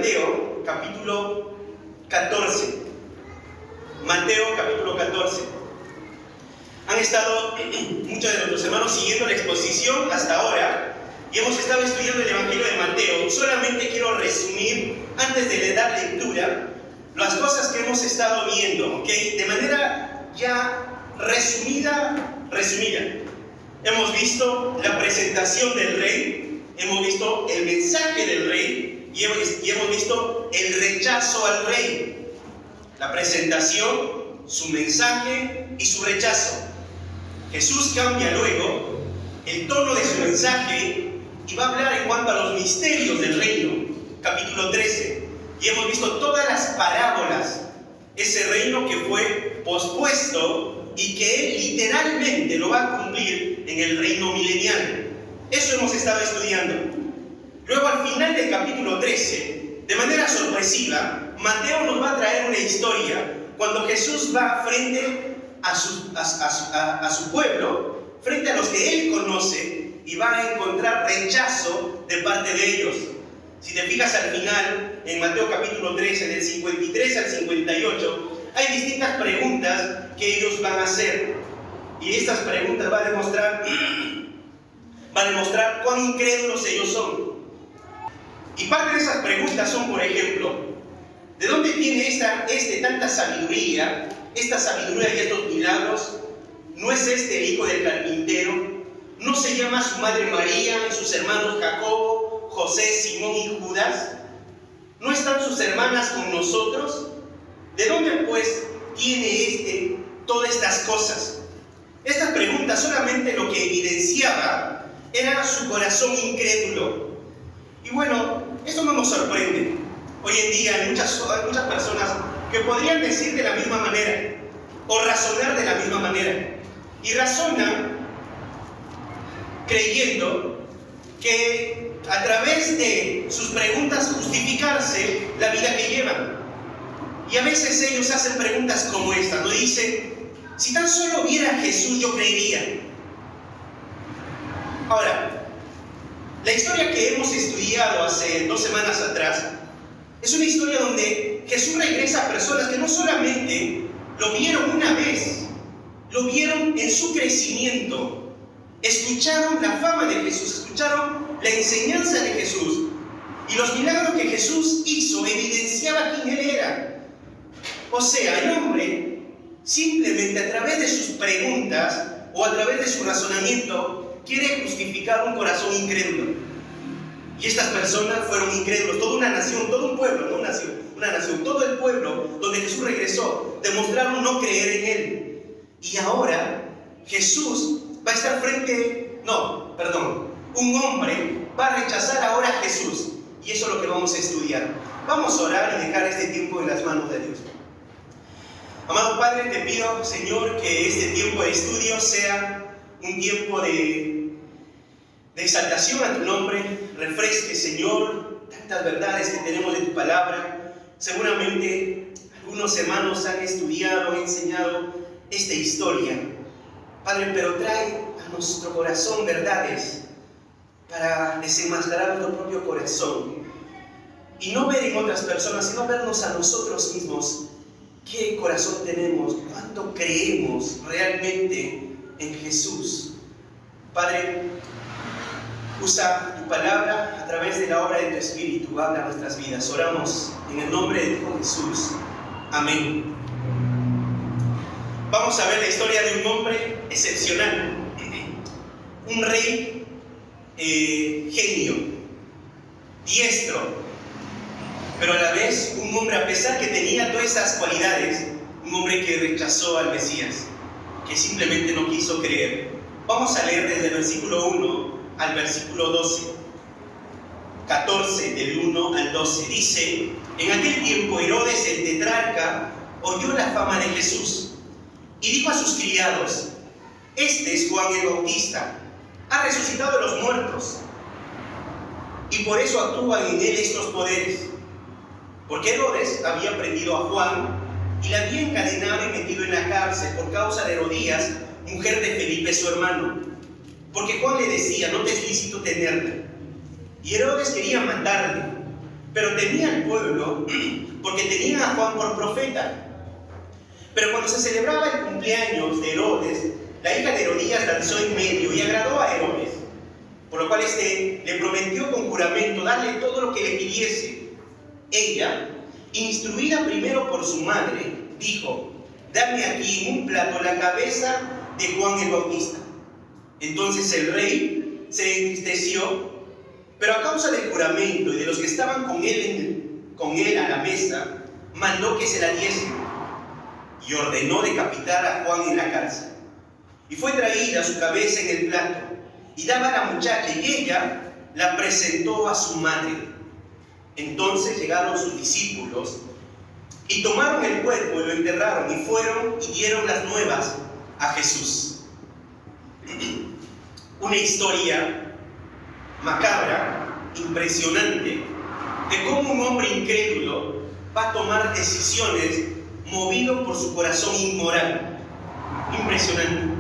Mateo, capítulo 14. Mateo, capítulo 14. Han estado muchos de nuestros hermanos siguiendo la exposición hasta ahora y hemos estado estudiando el Evangelio de Mateo. Solamente quiero resumir, antes de dar lectura, las cosas que hemos estado viendo, ¿ok? De manera ya resumida. Hemos visto la presentación del rey, hemos visto el mensaje del rey y hemos visto el rechazo al rey. La presentación, su mensaje y su rechazo. Jesús cambia luego el tono de su mensaje y va a hablar en cuanto a los misterios del reino, capítulo 13. Y hemos visto todas las parábolas, ese reino que fue pospuesto y que Él literalmente lo va a cumplir en el reino milenial. Eso hemos estado estudiando. Luego, al final del capítulo 13, de manera sorpresiva, Mateo nos va a traer una historia cuando Jesús va frente a su pueblo, frente a los que Él conoce, y va a encontrar rechazo de parte de ellos. Si te fijas al final, en Mateo capítulo 13, del 53 al 58, hay distintas preguntas que ellos van a hacer. Y estas preguntas van a demostrar cuán incrédulos ellos son. Y parte de esas preguntas son, por ejemplo, ¿de dónde tiene tanta sabiduría, esta sabiduría y estos milagros? ¿No es este el hijo del carpintero? ¿No se llama su madre María y sus hermanos Jacobo, José, Simón y Judas? ¿No están sus hermanas con nosotros? ¿De dónde pues tiene todas estas cosas? Estas preguntas solamente lo que evidenciaba era su corazón incrédulo. Y bueno, esto no nos sorprende. Hoy en día hay muchas personas que podrían decir de la misma manera o razonar de la misma manera. Y razonan creyendo que a través de sus preguntas justificarse la vida que llevan. Y a veces ellos hacen preguntas como esta, ¿no? Dicen, si tan solo viera a Jesús yo creería. Ahora, la historia que hemos estudiado hace 2 semanas atrás es una historia donde Jesús regresa a personas que no solamente lo vieron una vez, lo vieron en su crecimiento, escucharon la fama de Jesús, escucharon la enseñanza de Jesús, y los milagros que Jesús hizo evidenciaban quién Él era. O sea, el hombre simplemente a través de sus preguntas o a través de su razonamiento quiere justificar un corazón incrédulo. Y estas personas fueron incrédulos, toda una nación, todo un pueblo, no una nación, todo el pueblo donde Jesús regresó, demostraron no creer en Él. Y ahora Jesús va a estar un hombre va a rechazar ahora a Jesús. Y eso es lo que vamos a estudiar. Vamos a orar y dejar este tiempo en las manos de Dios. Amado Padre, te pido, Señor, que este tiempo de estudio sea un tiempo de exaltación a tu nombre. Refresque, Señor, tantas verdades que tenemos de tu palabra. Seguramente algunos hermanos han estudiado, han enseñado esta historia, Padre, pero trae a nuestro corazón verdades para desenmascarar nuestro propio corazón y no ver en otras personas, sino vernos a nosotros mismos. ¿Qué corazón tenemos? ¿Cuánto creemos realmente en Jesús? Padre, usa tu palabra a través de la obra de tu Espíritu. Habla nuestras vidas. Oramos en el nombre de tu Hijo Jesús. Amén. Vamos a ver la historia de un hombre excepcional. Un rey genio, diestro, pero a la vez un hombre, a pesar que tenía todas esas cualidades, un hombre que rechazó al Mesías, que simplemente no quiso creer. Vamos a leer desde el versículo 1 al versículo 14, del 1 al 12. Dice, en aquel tiempo Herodes el tetrarca oyó la fama de Jesús y dijo a sus criados, este es Juan el Bautista, ha resucitado de los muertos y por eso actúan en él estos poderes. Porque Herodes había prendido a Juan y la había encadenado y metido en la cárcel por causa de Herodías, mujer de Felipe su hermano. Porque Juan le decía, no te es lícito tenerla. Y Herodes quería matarle, pero temía al pueblo porque tenían a Juan por profeta. Pero cuando se celebraba el cumpleaños de Herodes, la hija de Herodías danzó en medio y agradó a Herodes, por lo cual éste le prometió con juramento darle todo lo que le pidiese. Ella, instruida primero por su madre, dijo: dame aquí en un plato la cabeza de Juan el Bautista. Entonces el rey se entristeció, pero a causa del juramento y de los que estaban con él a la mesa, mandó que se la diesen y ordenó decapitar a Juan en la cárcel. Y fue traída su cabeza en el plato, y daba a la muchacha, y ella la presentó a su madre. Entonces llegaron sus discípulos, y tomaron el cuerpo y lo enterraron, y fueron y dieron las nuevas a Jesús. Una historia macabra, impresionante, de cómo un hombre incrédulo va a tomar decisiones movido por su corazón inmoral. Impresionante.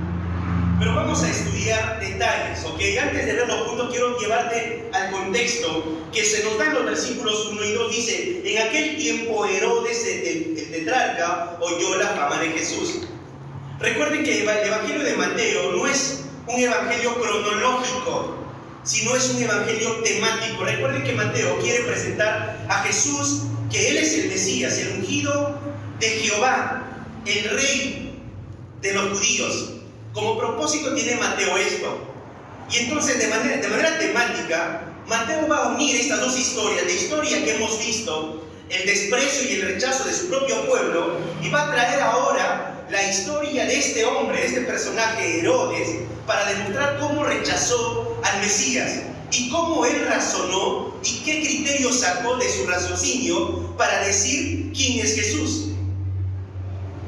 Pero vamos a estudiar detalles, ¿ok? Antes de ver los puntos, quiero llevarte al contexto que se nos da en los versículos 1 y 2. Dice: en aquel tiempo Herodes el tetrarca oyó la fama de Jesús. Recuerden que el Evangelio de Mateo no es un evangelio cronológico, sino es un evangelio temático. Recuerden que Mateo quiere presentar a Jesús, que Él es el Mesías, el ungido de Jehová, el Rey de los judíos. Como propósito tiene Mateo esto. Y entonces de manera temática, Mateo va a unir estas dos historias, la historia que hemos visto, el desprecio y el rechazo de su propio pueblo, y va a traer ahora la historia de este hombre, de este personaje Herodes, para demostrar cómo rechazó al Mesías y cómo él razonó y qué criterio sacó de su raciocinio para decir quién es Jesús.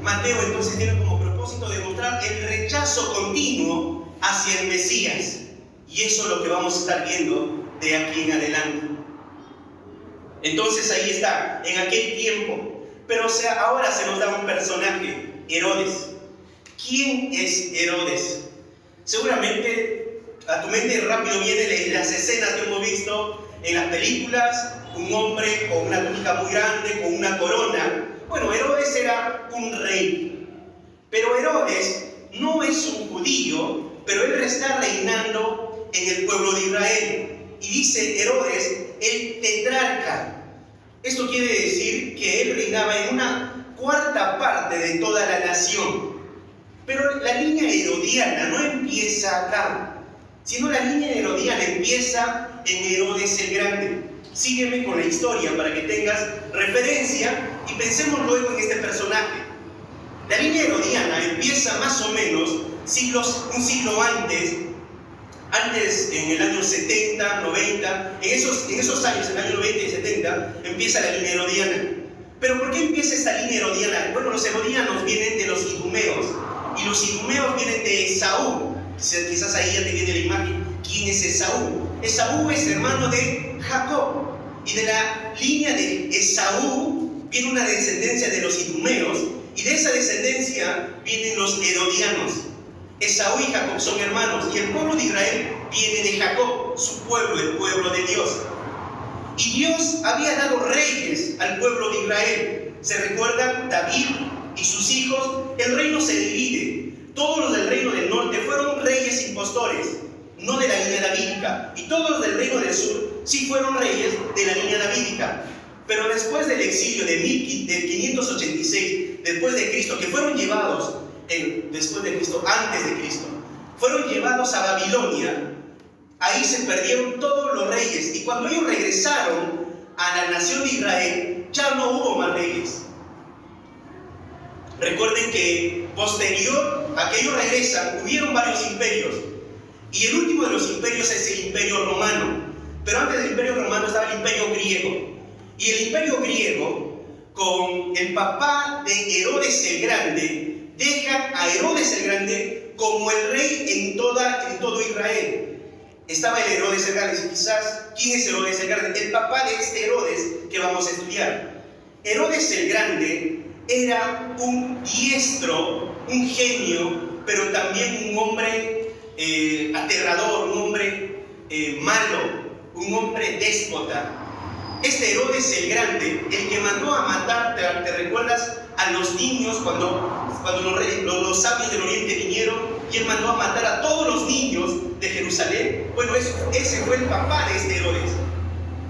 Mateo entonces tiene como propósito demostrar el rechazo continuo hacia el Mesías, y eso es lo que vamos a estar viendo de aquí en adelante. Entonces ahí está, en aquel tiempo. Pero ahora se nos da un personaje, Herodes. ¿Quién es Herodes? Seguramente a tu mente rápido vienen las escenas que hemos visto en las películas: un hombre con una túnica muy grande, con una corona. Bueno, Herodes era un rey, pero Herodes no es un judío, pero él está reinando en el pueblo de Israel. Y dice Herodes el tetrarca. Esto quiere decir que él reinaba en una cuarta parte de toda la nación. Pero la línea herodiana no empieza acá, sino la línea herodiana empieza en Herodes el Grande. Sígueme con la historia para que tengas referencia y pensemos luego en este personaje. La línea herodiana empieza más o menos un siglo antes, en el año 70, 90, en esos años, en el año 90 y 70, empieza la línea herodiana. ¿Pero por qué empieza esta línea herodiana? Bueno, los herodianos vienen de los idumeos, y los idumeos vienen de Esaú. Quizás ahí ya te viene la imagen. ¿Quién es Esaú? Esaú es hermano de Jacob, y de la línea de Esaú viene una descendencia de los idumeos, y de esa descendencia vienen los herodianos. Esaú y Jacob son hermanos, y el pueblo de Israel viene de Jacob, su pueblo, el pueblo de Dios. Y Dios había dado reyes al pueblo de Israel. ¿Se recuerdan? David y sus hijos. El reino se divide. Todos los del reino del norte fueron reyes impostores, no de la línea davídica. Y todos los del reino del sur sí fueron reyes de la línea davídica. Pero después del exilio de 586 después de Cristo, que fueron llevados después de Cristo, antes de Cristo, fueron llevados a Babilonia. Ahí se perdieron todos los reyes, y cuando ellos regresaron a la nación de Israel, ya no hubo más reyes. Recuerden que posterior a que ellos regresan, hubieron varios imperios, y el último de los imperios es el imperio romano. Pero antes del imperio romano estaba el imperio griego, y el imperio griego, con el papá de Herodes el Grande, deja a Herodes el Grande como el rey en todo Israel. Estaba el Herodes el Grande. Quizás, ¿quién es Herodes el Grande? El papá de este Herodes que vamos a estudiar. Herodes el Grande era un diestro, un genio, pero también un hombre aterrador, un hombre malo, un hombre déspota. Este Herodes el Grande, el que mandó a matar, ¿te recuerdas? A los niños cuando los sabios del Oriente vinieron y él mandó a matar a todos los niños de Jerusalén. Bueno, ese fue el papá de este Herodes.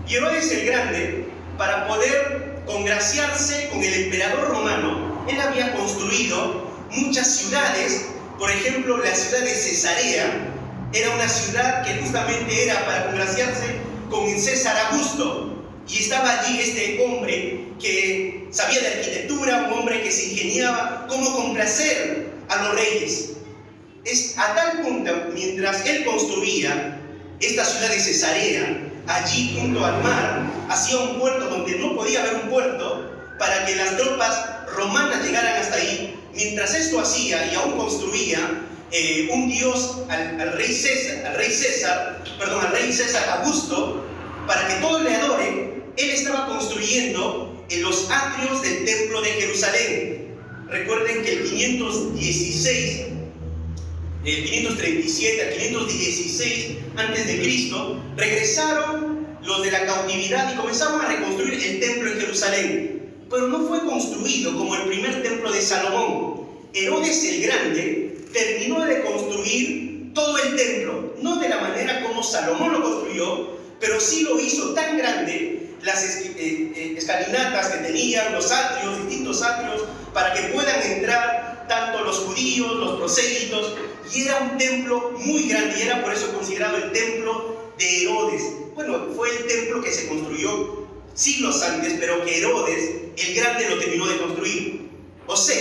Y Herodes el Grande, para poder congraciarse con el emperador romano, él había construido muchas ciudades. Por ejemplo, la ciudad de Cesarea era una ciudad que justamente era para congraciarse con el César Augusto. Y estaba allí este hombre que sabía de arquitectura, un hombre que se ingeniaba cómo complacer a los reyes. Es a tal punto, mientras él construía esta ciudad de Cesarea, allí junto al mar, hacía un puerto donde no podía haber un puerto para que las tropas romanas llegaran hasta ahí. Mientras esto hacía y aún construía un dios al rey César Augusto, para que todos le adoren, él estaba construyendo en los atrios del templo de Jerusalén. Recuerden que el 537 al 516 antes de Cristo regresaron los de la cautividad y comenzaron a reconstruir el templo en Jerusalén, pero no fue construido como el primer templo de Salomón. Herodes el Grande terminó de construir todo el templo, no de la manera como Salomón lo construyó, pero sí lo hizo tan grande, las escalinatas que tenían, los atrios, distintos atrios, para que puedan entrar tanto los judíos, los prosélitos, y era un templo muy grande, y era por eso considerado el templo de Herodes. Bueno, fue el templo que se construyó siglos antes, pero que Herodes el Grande lo terminó de construir. O sea,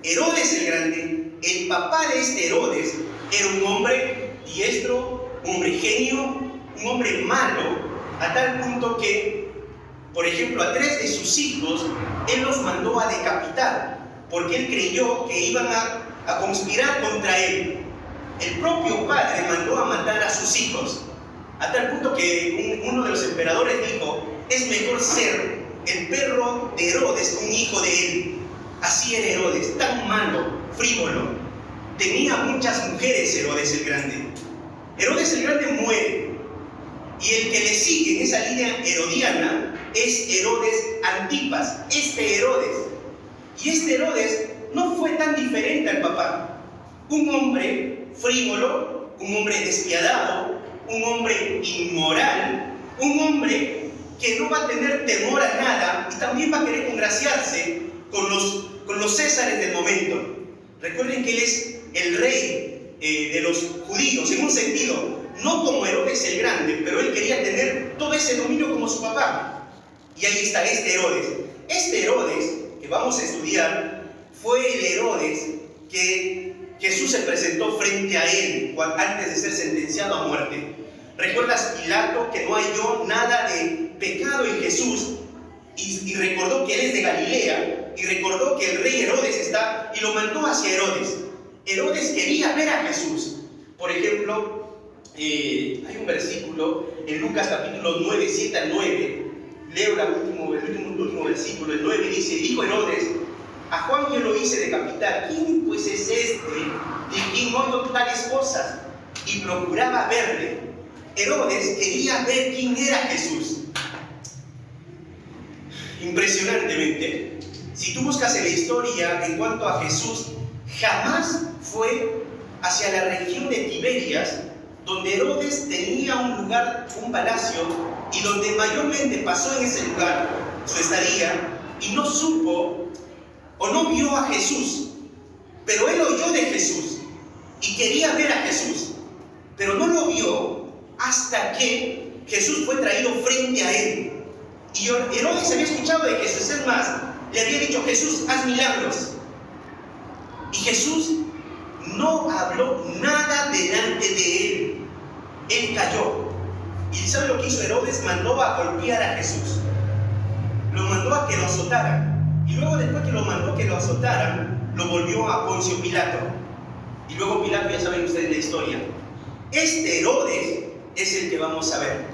Herodes el Grande, el papá de este Herodes, era un hombre diestro, un hombre genio, un hombre malo, a tal punto que, por ejemplo, a 3 de sus hijos, él los mandó a decapitar, porque él creyó que iban a conspirar contra él. El propio padre mandó a matar a sus hijos, a tal punto que uno de los emperadores dijo: es mejor ser el perro de Herodes que un hijo de él. Así era Herodes, tan malo, frívolo. Tenía muchas mujeres Herodes el Grande. Herodes el Grande muere, y el que le sigue en esa línea herodiana es Herodes Antipas, este Herodes. Y este Herodes no fue tan diferente al papá. Un hombre frívolo, un hombre despiadado, un hombre inmoral, un hombre que no va a tener temor a nada y también va a querer congraciarse con los césares del momento. Recuerden que él es el rey de los judíos, en un sentido, no como Herodes el Grande, pero él quería tener todo ese dominio como su papá. Y ahí está este Herodes. Este Herodes que vamos a estudiar fue el Herodes que Jesús se presentó frente a él antes de ser sentenciado a muerte. ¿Recuerdas Pilato que no halló nada de pecado en Jesús? Y recordó que él es de Galilea, y recordó que el rey Herodes está, y lo mandó hacia Herodes. Herodes quería ver a Jesús. Por ejemplo, hay un versículo en Lucas capítulo 9, 7 al 9. Leo el último versículo, el 9 dice: dijo Herodes: a Juan yo lo hice decapitar. ¿Quién pues es este de quien oigo tales cosas? Y procuraba verle. Herodes quería ver quién era Jesús. Impresionantemente, si tú buscas en la historia en cuanto a Jesús, jamás fue hacia la región de Tiberias, donde Herodes tenía un lugar, un palacio, y donde mayormente pasó en ese lugar su estadía, y no supo o no vio a Jesús. Pero él oyó de Jesús y quería ver a Jesús, pero no lo vio hasta que Jesús fue traído frente a él. Y Herodes había escuchado de Jesús, es más, le había dicho: Jesús, haz milagros. Y Jesús no habló nada delante de él. Él cayó. ¿Y sabe lo que hizo Herodes? Mandó a golpear a Jesús. Lo mandó a que lo azotaran. Y luego, después que lo mandó a que lo azotaran, lo volvió a Poncio Pilato. Y luego Pilato, ya saben ustedes la historia. Este Herodes es el que vamos a ver.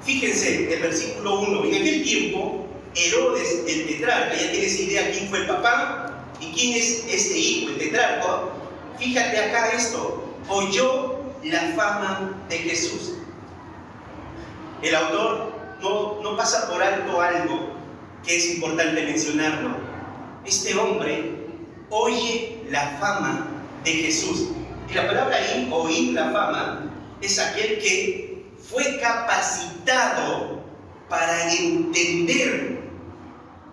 Fíjense el versículo 1. En aquel tiempo, Herodes el tetrarca, ya tienes idea quién fue el papá y quién es este hijo, el tetrarca. Fíjate acá esto: oyó la fama de Jesús. El autor no pasa por alto algo que es importante mencionarlo. Este hombre oye la fama de Jesús. Y la palabra ahí, oír la fama, es aquel que fue capacitado para entender,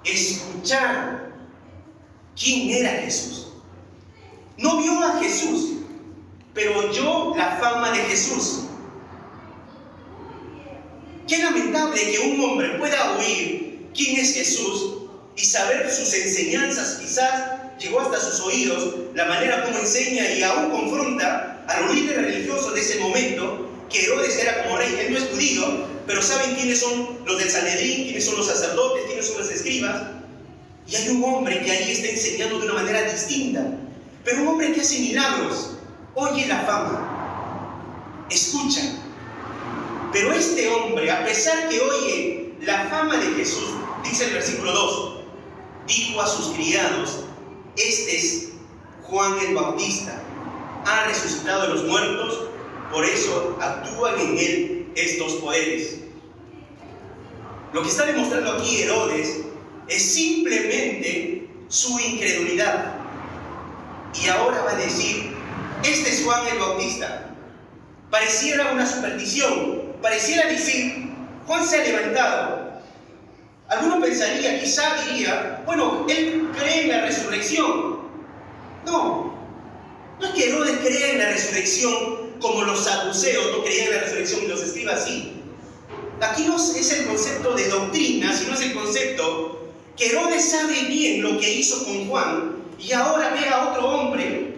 escuchar quién era Jesús. No vio a Jesús, pero oyó la fama de Jesús. Qué lamentable que un hombre pueda oír quién es Jesús y saber sus enseñanzas. Quizás llegó hasta sus oídos la manera como enseña y aún confronta a los líderes religiosos de ese momento, que Herodes era como rey. Él no es judío, pero saben quiénes son los del Sanedrín, quiénes son los sacerdotes, quiénes son los escribas. Y hay un hombre que ahí está enseñando de una manera distinta, pero un hombre que hace milagros, oye la fama, escucha. Pero este hombre, a pesar que oye la fama de Jesús, dice el versículo 2, dijo a sus criados: este es Juan el Bautista, ha resucitado de los muertos, por eso actúan en él estos poderes. Lo que está demostrando aquí Herodes es simplemente su incredulidad. Y ahora va a decir: este es Juan el Bautista. Pareciera una superstición, pareciera decir: Juan se ha levantado. Alguno pensaría, quizá diría: bueno, él cree en la resurrección. No es que Herodes crea en la resurrección como los saduceos no creían en la resurrección y los escribas sí. Aquí no es el concepto de doctrina, sino es el concepto que Herodes sabe bien lo que hizo con Juan, y ahora ve a otro hombre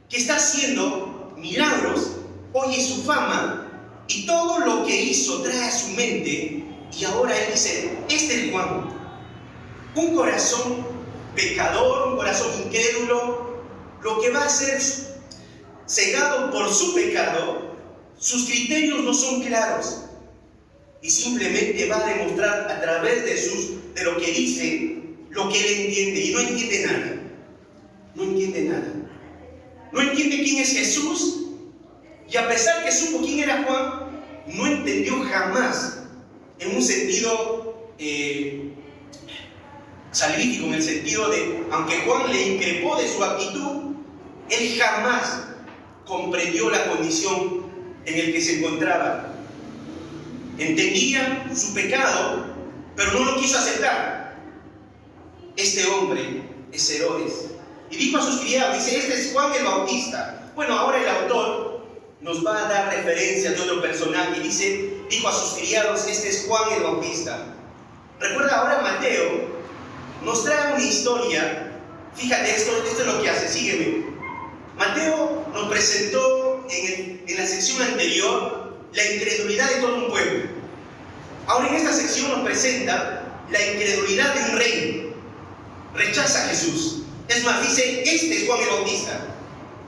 que está haciendo milagros, oye su fama, y todo lo que hizo trae a su mente, y ahora él dice: este es Juan. Un corazón pecador, un corazón incrédulo, lo que va a ser cegado por su pecado, sus criterios no son claros, y simplemente va a demostrar a través de lo que dice, lo que él entiende, y no entiende nada. No entiende nada. No entiende quién es Jesús, y a pesar que supo quién era Juan, no entendió jamás, en un sentido salvífico, en el sentido de, aunque Juan le increpó de su actitud, él jamás comprendió la condición en la que se encontraba. Entendía su pecado, pero no lo quiso aceptar. Este hombre es Herodes. Y dijo a sus criados, dice: este es Juan el Bautista. Bueno, ahora el autor nos va a dar referencia de otro personaje y dice: dijo a sus criados, este es Juan el Bautista. Recuerda, ahora Mateo nos trae una historia. Fíjate, esto es lo que hace, sígueme. Mateo nos presentó en la sección anterior la incredulidad de todo un pueblo. Ahora en esta sección nos presenta la incredulidad de un rey. Rechaza a Jesús. Es más, dice: este es Juan el Bautista.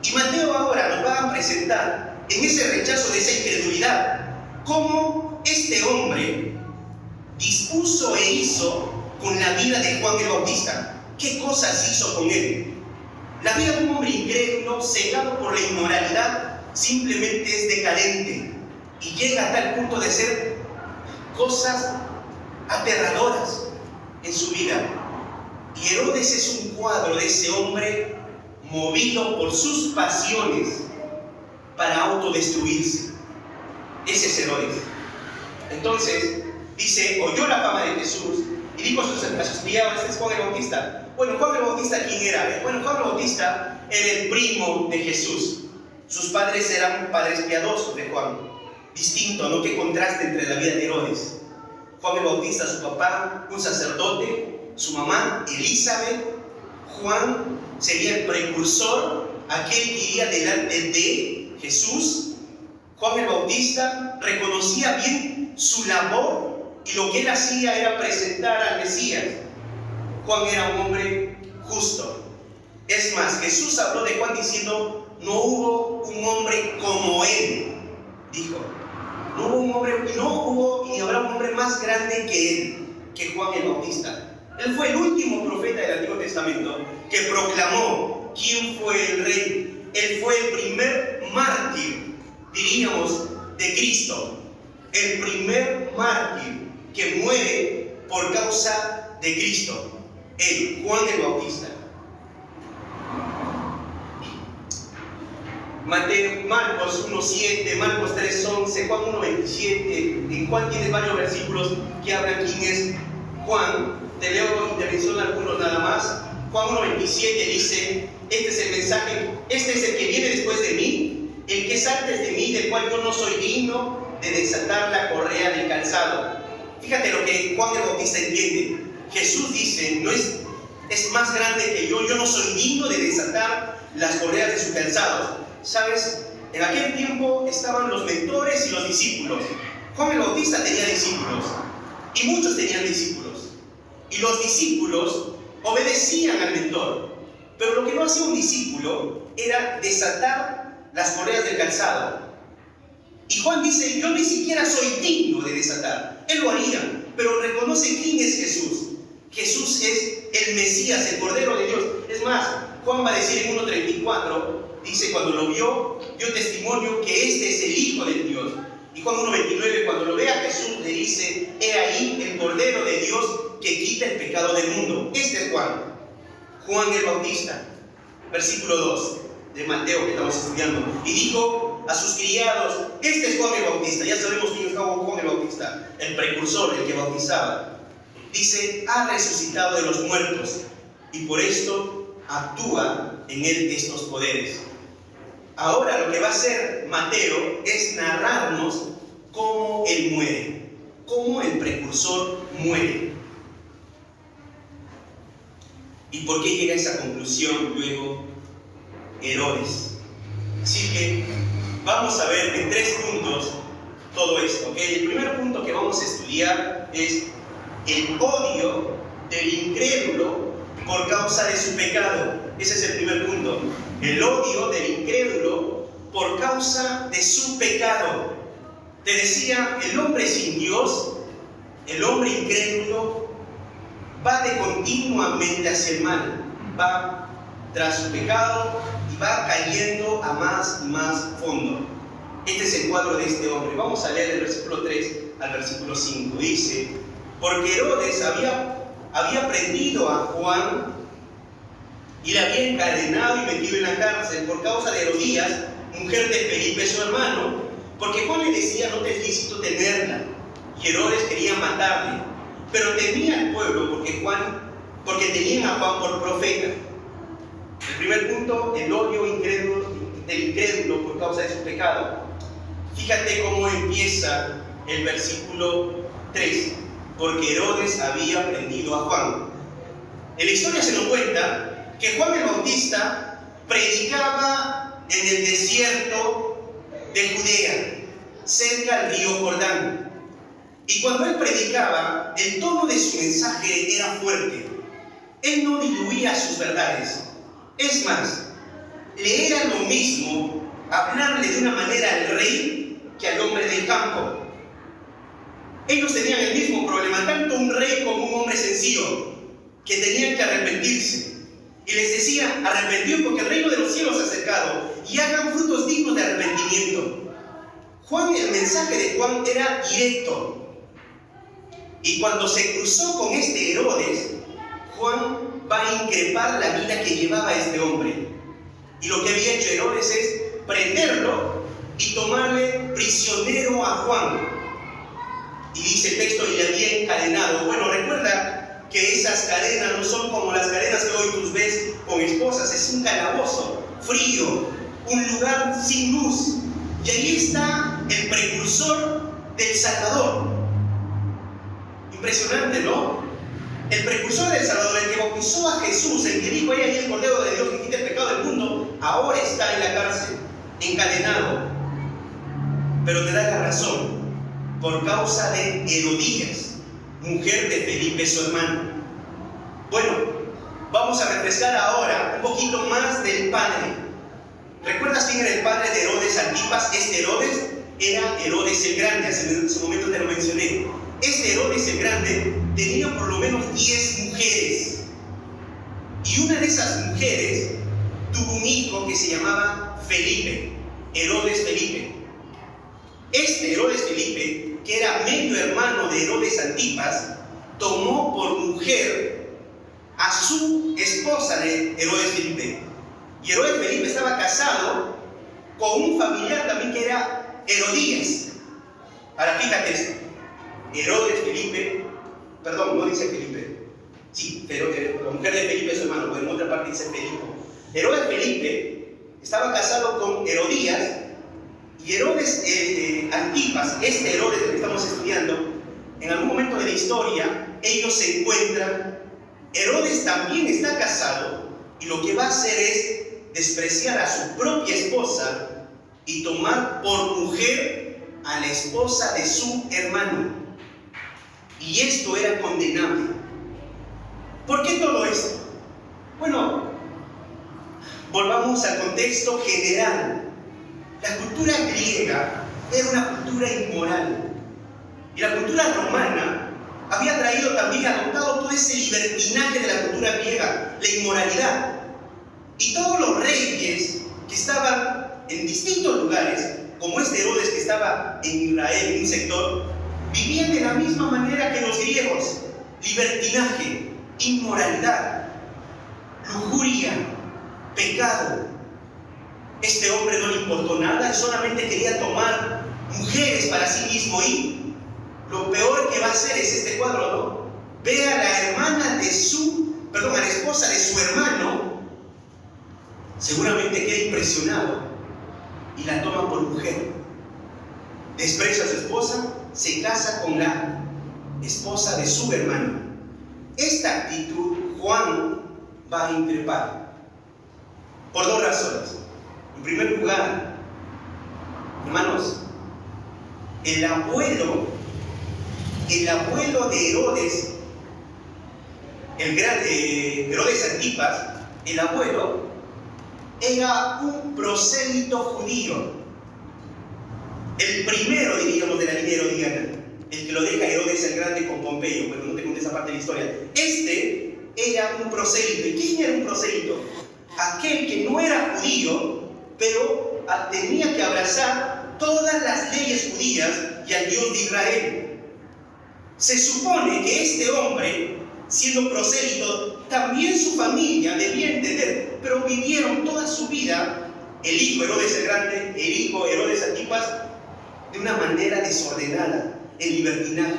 Y Mateo ahora nos va a presentar en ese rechazo de esa incredulidad cómo este hombre dispuso e hizo con la vida de Juan el Bautista. ¿Qué cosas hizo con él? La vida de un hombre incrédulo, cegado por la inmoralidad, simplemente es decadente y llega a tal punto de ser cosas aterradoras en su vida. Y Herodes es un cuadro de ese hombre movido por sus pasiones para autodestruirse. Ese es Herodes. Entonces, dice, oyó la fama de Jesús y dijo a sus criados: este es Juan el Bautista. Bueno, Juan el Bautista, ¿quién era? Bueno, Juan el Bautista era el primo de Jesús. Sus padres eran padres piadosos de Juan. Distinto, ¿no? Qué contraste entre la vida de Herodes. Juan el Bautista, su papá, un sacerdote, su mamá, Elizabeth. Juan sería el precursor, aquel que iría delante de Jesús. Juan el Bautista reconocía bien su labor y lo que él hacía era presentar al Mesías. Juan era un hombre justo. Es más, Jesús habló de Juan diciendo: no hubo un hombre como él. Dijo: no hubo un hombre, no hubo y habrá un hombre más grande que él, que Juan el Bautista. Él fue el último profeta del Antiguo Testamento que proclamó quién fue el rey. Él fue el primer mártir, diríamos, de Cristo. El primer mártir que muere por causa de Cristo. Él, Juan el Bautista. Marcos 1:7, Marcos 3:11, Juan 1:27. En Juan tienes varios versículos que hablan quién es Juan. Te leo y te menciono algunos nada más. Juan 1:27 dice: este es el mensaje, este es el que viene después de mí, el que es antes de mí, del cual yo no soy digno de desatar la correa del calzado. Fíjate lo que Juan el Bautista entiende. Jesús dice, es más grande que yo no soy digno de desatar las correas de su calzado. ¿Sabes? En aquel tiempo estaban los mentores y los discípulos. Juan el Bautista tenía discípulos, y muchos tenían discípulos. Y los discípulos obedecían al mentor. Pero lo que no hacía un discípulo era desatar las correas del calzado. Y Juan dice, yo ni siquiera soy digno de desatar. Él lo haría, pero reconoce quién es Jesús. Jesús es el Mesías, el Cordero de Dios. Es más, Juan va a decir en 1:34, dice, cuando lo vio, dio testimonio que este es el Hijo de Dios. Y Juan 1:29, cuando lo ve a Jesús, le dice, he ahí el Cordero de Dios que quita el pecado del mundo. Este es Juan. Juan el Bautista, versículo 2 de Mateo que estamos estudiando. Y dijo a sus criados, este es Juan el Bautista. Ya sabemos quién es Juan el Bautista, el precursor, el que bautizaba. Dice, ha resucitado de los muertos y por esto actúa en él estos poderes. Ahora lo que va a hacer Mateo es narrarnos cómo él muere, cómo el precursor muere. ¿Y por qué llega a esa conclusión luego Herodes? Así que vamos a ver en 3 puntos todo esto, ¿ok? El primer punto que vamos a estudiar es el odio del incrédulo por causa de su pecado. Ese es el primer punto. El odio del incrédulo por causa de su pecado. Te decía, el hombre sin Dios, el hombre incrédulo, va de continuamente hacia el mal, va tras su pecado y va cayendo a más y más fondo. Este es el cuadro de este hombre. Vamos a leer el versículo 3 al versículo 5. Dice, porque Herodes había prendido a Juan y le había encadenado y metido en la cárcel por causa de Herodías, mujer de Felipe su hermano, porque Juan le decía, no te es lícito tenerla, y Herodes quería matarle. Pero temía al pueblo porque tenían a Juan por profeta. El primer punto, el odio del incrédulo por causa de su pecado. Fíjate cómo empieza el versículo 3. Porque Herodes había prendido a Juan. En la historia se nos cuenta que Juan el Bautista predicaba en el desierto de Judea, cerca al río Jordán. Y cuando él predicaba, el tono de su mensaje era fuerte. Él no diluía sus verdades. Es más, le era lo mismo hablarle de una manera al rey que al hombre del campo. Ellos tenían el mismo problema, tanto un rey como un hombre sencillo, que tenían que arrepentirse. Y les decía, arrepentíos porque el reino de los cielos se ha acercado y hagan frutos dignos de arrepentimiento. El mensaje de Juan era directo. Y cuando se cruzó con este Herodes, Juan va a increpar la vida que llevaba este hombre. Y lo que había hecho Herodes es prenderlo y tomarle prisionero a Juan. Y dice el texto, y le había encadenado. Bueno, recuerda que esas cadenas no son como las cadenas que hoy tú ves con esposas. Es un calabozo frío, un lugar sin luz. Y ahí está el precursor del Salvador. Impresionante, ¿no? El precursor del Salvador, el que bautizó a Jesús, el que dijo, ahí hay el Cordero de Dios que quita el pecado del mundo, ahora está en la cárcel, encadenado. Pero te da la razón, por causa de Herodías, mujer de Felipe su hermano. Bueno, vamos a refrescar ahora un poquito más del padre. ¿Recuerdas quién era el padre de Herodes Antipas? Este Herodes era Herodes el Grande, en su momento te lo mencioné. Este Herodes el Grande tenía por lo menos 10 mujeres. Y una de esas mujeres tuvo un hijo que se llamaba Felipe, Herodes Felipe. Este Herodes Felipe que era medio hermano de Herodes Antipas, tomó por mujer a su esposa de Herodes Felipe. Y Herodes Felipe estaba casado con un familiar también que era Herodías. Ahora fíjate esto. Herodes Felipe, perdón, no dice Felipe. Sí, pero la mujer de Felipe es su hermano, pero en otra parte dice Felipe. Herodes Felipe estaba casado con Herodías, y Herodes Antipas, este Herodes que estamos estudiando, en algún momento de la historia, ellos se encuentran. Herodes también está casado, y lo que va a hacer es despreciar a su propia esposa y tomar por mujer a la esposa de su hermano. Y esto era condenable. ¿Por qué todo esto? Bueno, volvamos al contexto general. La cultura griega era una cultura inmoral. Y la cultura romana había traído también, adoptado todo ese libertinaje de la cultura griega, la inmoralidad. Y todos los reyes que estaban en distintos lugares, como este Herodes que estaba en Israel, en un sector, vivían de la misma manera que los griegos: libertinaje, inmoralidad, lujuria, pecado. Este hombre no le importó nada, él solamente quería tomar mujeres para sí mismo, y lo peor que va a hacer es este cuadro, ¿no? Ve a la hermana de a la esposa de su hermano, seguramente queda impresionado y la toma por mujer. Desprecia a su esposa, se casa con la esposa de su hermano. Esta actitud Juan va a increpar por dos razones. En primer lugar, hermanos, el abuelo de Herodes, el gran Herodes Antipas, el abuelo era un prosélito judío, el primero, diríamos, de la línea herodiana, el que lo deja Herodes el Grande con Pompeyo. Bueno, no te conté esa parte de la historia. Este era un prosélito. ¿Y quién era un prosélito? Aquel que no era judío, pero tenía que abrazar todas las leyes judías y al Dios de Israel. Se supone que este hombre, siendo prosélito, también su familia debía entender, pero vivieron toda su vida, el hijo Herodes el Grande, el hijo Herodes Antipas, de una manera desordenada, en libertinaje.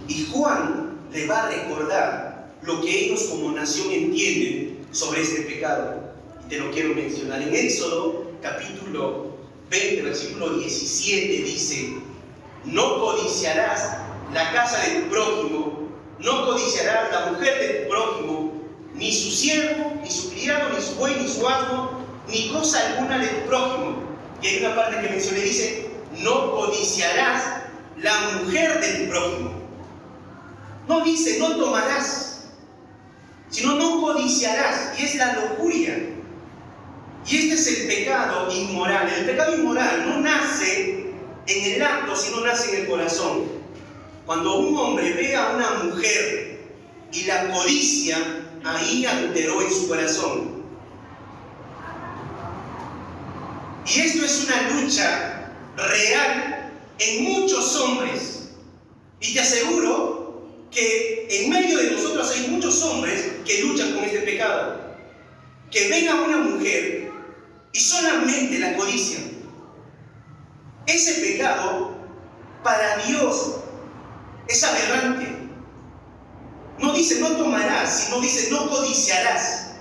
Y Juan le va a recordar lo que ellos como nación entienden sobre este pecado. Y te lo quiero mencionar. En Éxodo capítulo 20, versículo 17 dice: no codiciarás la casa de tu prójimo, no codiciarás la mujer de tu prójimo, ni su siervo, ni su criado, ni su buey, ni su asno, ni cosa alguna de tu prójimo. Y hay una parte que mencioné, dice: no codiciarás la mujer de tu prójimo. No dice no tomarás, sino no codiciarás, y es la lujuria. Y este es el pecado inmoral. El pecado inmoral no nace en el acto, sino nace en el corazón. Cuando un hombre ve a una mujer y la codicia, ahí adulteró en su corazón. Y esto es una lucha real en muchos hombres. Y te aseguro que en medio de nosotros hay muchos hombres que luchan con este pecado. Que ven a una mujer y solamente la codician. Ese pecado para Dios es aberrante. No dice no tomarás, sino dice no codiciarás.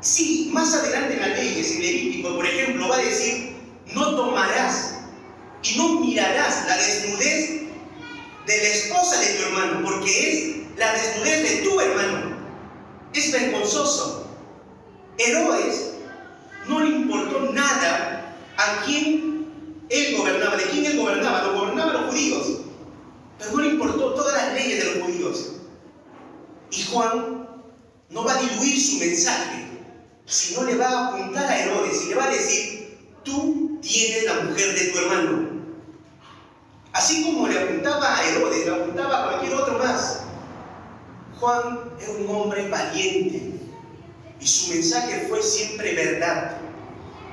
Sí, más adelante en las leyes, en Levítico, por ejemplo, va a decir no tomarás y no mirarás la desnudez de la esposa de tu hermano, porque es la desnudez de tu hermano. Es vergonzoso. Herodes no le importó nada a quién él gobernaba, de quién él gobernaba. Lo gobernaban los judíos, pero no le importó todas las leyes de los judíos. Y Juan no va a diluir su mensaje, sino le va a apuntar a Herodes y le va a decir: tú tienes la mujer de tu hermano. Así como le apuntaba a Herodes, le apuntaba a cualquier otro más. Juan era un hombre valiente y su mensaje fue siempre verdad,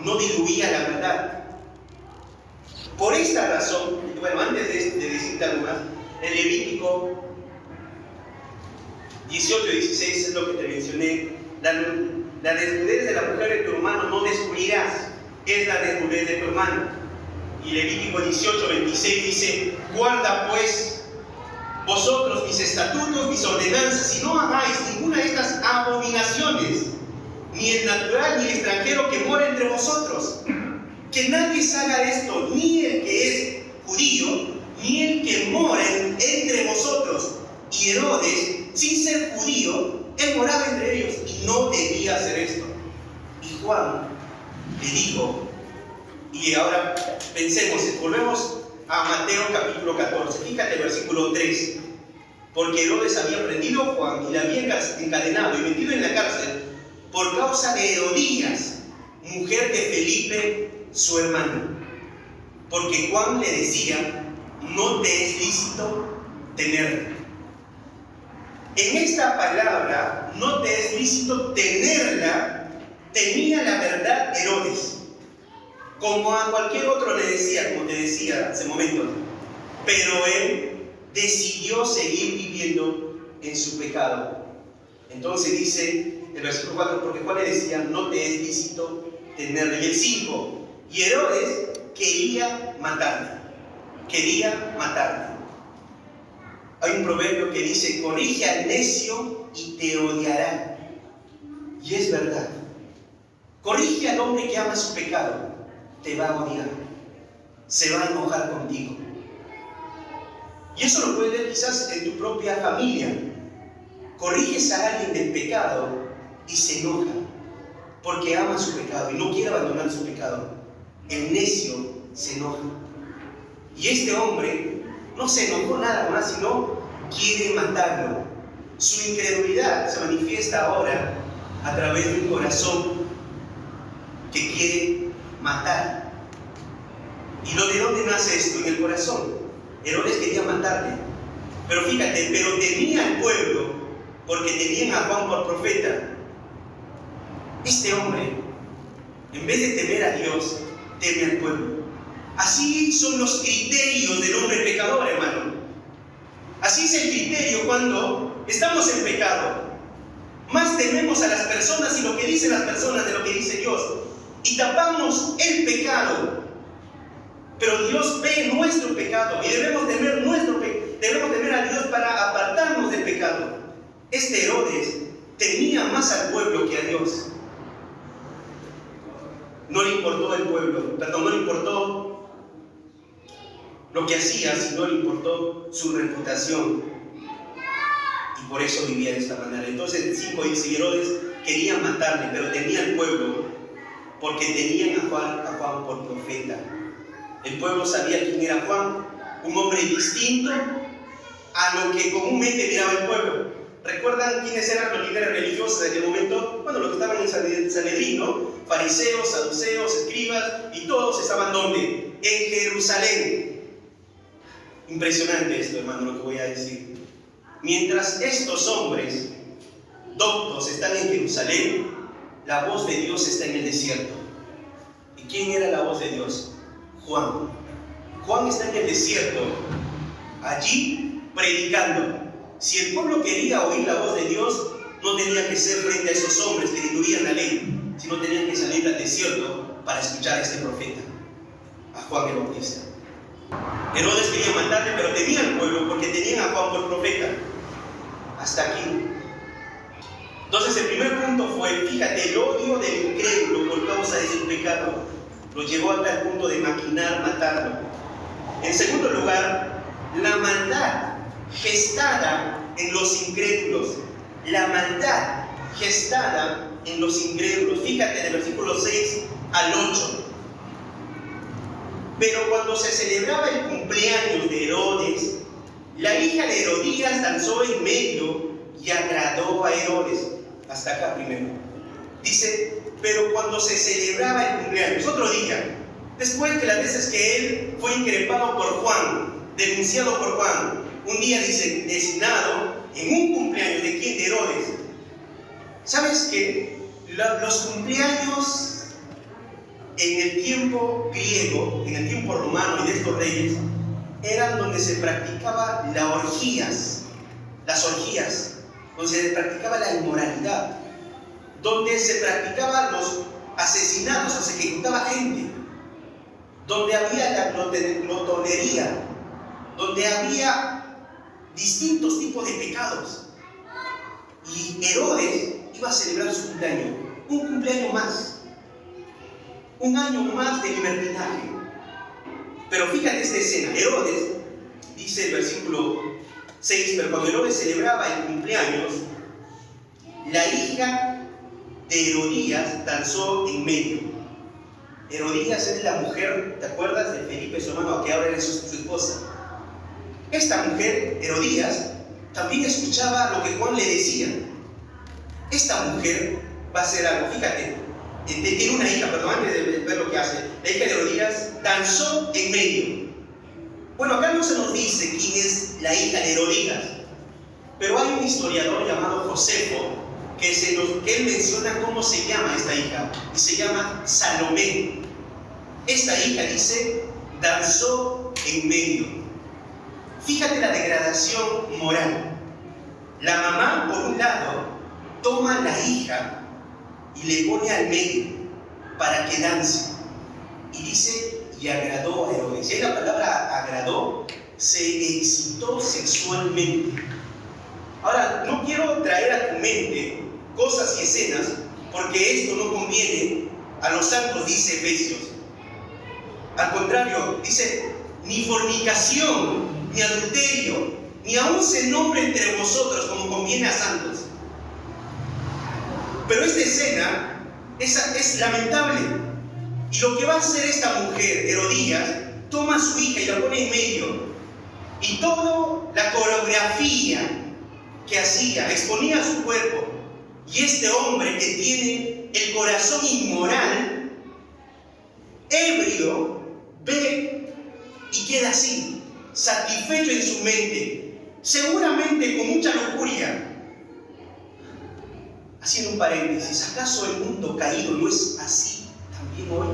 no diluía la verdad. Por esta razón, bueno, antes de decirte algo más, el Levítico 18 y 16 es lo que te mencioné. La desnudez de la mujer de tu hermano no descubrirás, es la desnudez de tu hermano. Y Levítico 18, 26 dice: guarda pues vosotros mis estatutos, mis ordenanzas, y no hagáis ninguna de estas abominaciones, ni el natural ni el extranjero que mora entre vosotros. Que nadie se haga esto, ni el que es judío, ni el que mora entre vosotros. Y Herodes, sin ser judío, él moraba entre ellos y no debía hacer esto. Y Juan le dijo, y ahora pensemos, volvemos a Mateo capítulo 14, fíjate el versículo 3. Porque Herodes había prendido a Juan y le había encadenado y metido en la cárcel por causa de Herodías, mujer de Felipe, su hermano. Porque Juan le decía: no te es lícito tenerla. En esta palabra, no te es lícito tenerla, tenía la verdad Herodes. Como a cualquier otro le decía, como te decía hace momento. Pero él decidió seguir viviendo en su pecado. Entonces dice el versículo 4, porque Juan le decía: no te es lícito tenerla. Y el 5, y Herodes quería matarle. Quería matarle. Hay un proverbio que dice: corrige al necio y te odiará. Y es verdad. Corrige al hombre que ama su pecado, te va a odiar. Se va a enojar contigo. Y eso lo puedes ver quizás en tu propia familia. Corriges a alguien del pecado y se enoja porque ama su pecado y no quiere abandonar su pecado. El necio se enoja. Y este hombre no se enojó nada más, sino quiere matarlo. Su incredulidad se manifiesta ahora a través de un corazón que quiere matar. ¿Y de dónde nace esto? En el corazón. Herodes quería matarle. Pero fíjate, pero temía al pueblo porque tenían a Juan por profeta. Este hombre, en vez de temer a Dios, teme al pueblo. Así son los criterios del hombre pecador, hermano. Así es el criterio cuando estamos en pecado. Más tememos a las personas y lo que dicen las personas de lo que dice Dios. Y tapamos el pecado. Pero Dios ve nuestro pecado y debemos temer a Dios para apartarnos del pecado. Este Herodes temía más al pueblo que a Dios. No le importó el pueblo, no le importó lo que hacía, sino le importó su reputación. Y por eso vivía de esta manera. Entonces el 5 dice: Herodes quería matarle, pero temía al pueblo porque tenían a Juan por profeta. El pueblo sabía quién era Juan, un hombre distinto a lo que comúnmente miraba el pueblo. ¿Recuerdan quiénes eran los líderes religiosos de aquel momento? Bueno, los que estaban en Sanedrín, ¿no? Fariseos, saduceos, escribas, y todos estaban ¿dónde? En Jerusalén. Impresionante esto, hermano, lo que voy a decir. Mientras estos hombres doctos están en Jerusalén, la voz de Dios está en el desierto. ¿Y quién era la voz de Dios? Juan. Juan está en el desierto, allí predicando. Si el pueblo quería oír la voz de Dios, no tenía que ser frente a esos hombres que diluían la ley, sino tenían que salir al desierto para escuchar a este profeta, a Juan el Bautista. Herodes quería matarle, pero temía al pueblo porque tenían a Juan por profeta. Hasta aquí. Entonces el primer punto fue, fíjate, el odio del incrédulo por causa de su pecado lo llevó hasta el punto de maquinar matarlo. En segundo lugar, la maldad gestada en los incrédulos. La maldad gestada en los incrédulos. Fíjate del versículo 6 al 8. Pero cuando se celebraba el cumpleaños de Herodes, la hija de Herodías danzó en medio y agradó a Herodes. Hasta acá primero. Dice, pero cuando se celebraba el cumpleaños, otro día, después de las veces que él fue increpado por Juan, denunciado por Juan, un día dice, designado en un cumpleaños de quién, de Herodes. ¿Sabes qué? Los cumpleaños en el tiempo griego, en el tiempo romano y de estos reyes, eran donde se practicaba las orgías, donde se practicaba la inmoralidad, donde se practicaban los asesinatos, o se ejecutaba gente, donde había la glotonería, donde había distintos tipos de pecados. Y Herodes iba a celebrar su cumpleaños, un cumpleaños más, un año más de libertinaje. Pero fíjate esta escena. Herodes, dice el versículo 6, pero cuando Herodes celebraba el cumpleaños, la hija de Herodías danzó en medio. Herodías es la mujer, ¿te acuerdas? De Felipe, su hermano, que ahora era su esposa. Esta mujer, Herodías, también escuchaba lo que Juan le decía. Esta mujer va a hacer algo, fíjate, tiene una hija, perdón, antes de ver lo que hace, la hija de Herodías danzó en medio. Bueno, acá no se nos dice quién es la hija de Herodías, pero hay un historiador llamado Josefo que él menciona cómo se llama esta hija, y se llama Salomé. Esta hija, dice, danzó en medio. Fíjate la degradación moral. La mamá, por un lado, toma a la hija y le pone al medio para que dance. Y dice, y agradó a Herodes. Y la palabra agradó, se excitó sexualmente. Ahora, no quiero traer a tu mente cosas y escenas, porque esto no conviene a los santos, dice Efesios. Al contrario, dice, ni fornicación, ni adulterio, ni aun se nombre entre vosotros como conviene a santos. Pero esta escena es lamentable. Y lo que va a hacer esta mujer, Herodías, toma a su hija y la pone en medio. Y toda la coreografía que hacía, exponía su cuerpo. Y este hombre que tiene el corazón inmoral, ebrio, ve y queda así, satisfecho en su mente, seguramente con mucha lujuria. Haciendo un paréntesis, ¿acaso el mundo caído no es así también hoy?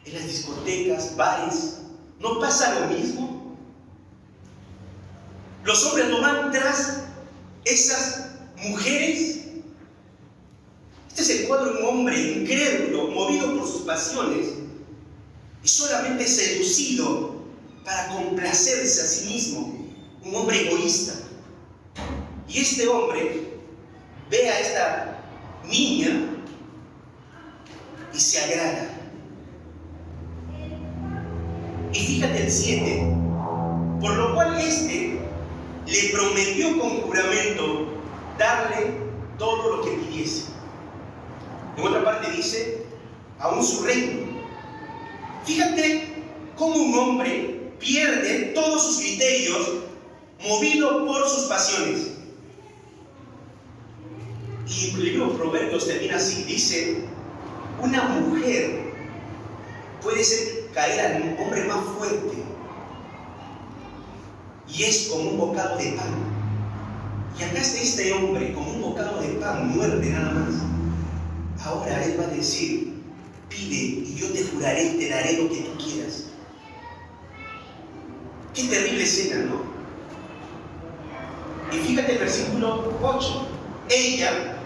En las discotecas, bares, ¿no pasa lo mismo? Los hombres no van tras esas mujeres. Este es el cuadro de un hombre incrédulo, movido por sus pasiones y solamente seducido para complacerse a sí mismo, un hombre egoísta. Y este hombre ve a esta niña y se agrada. Y fíjate el 7, por lo cual le prometió con juramento darle todo lo que pidiese. En otra parte dice, aún su reino. Fíjate cómo un hombre pierde todos sus criterios movido por sus pasiones. Y el libro de Proverbios termina así, dice, una mujer puede caer al hombre más fuerte y es como un bocado de pan. Y acá está este hombre como un bocado de pan, muerde nada más. Ahora él va a decir, pide y yo te juraré y te daré lo que tú quieras. Qué terrible escena, ¿no? Y fíjate el versículo 8. Ella,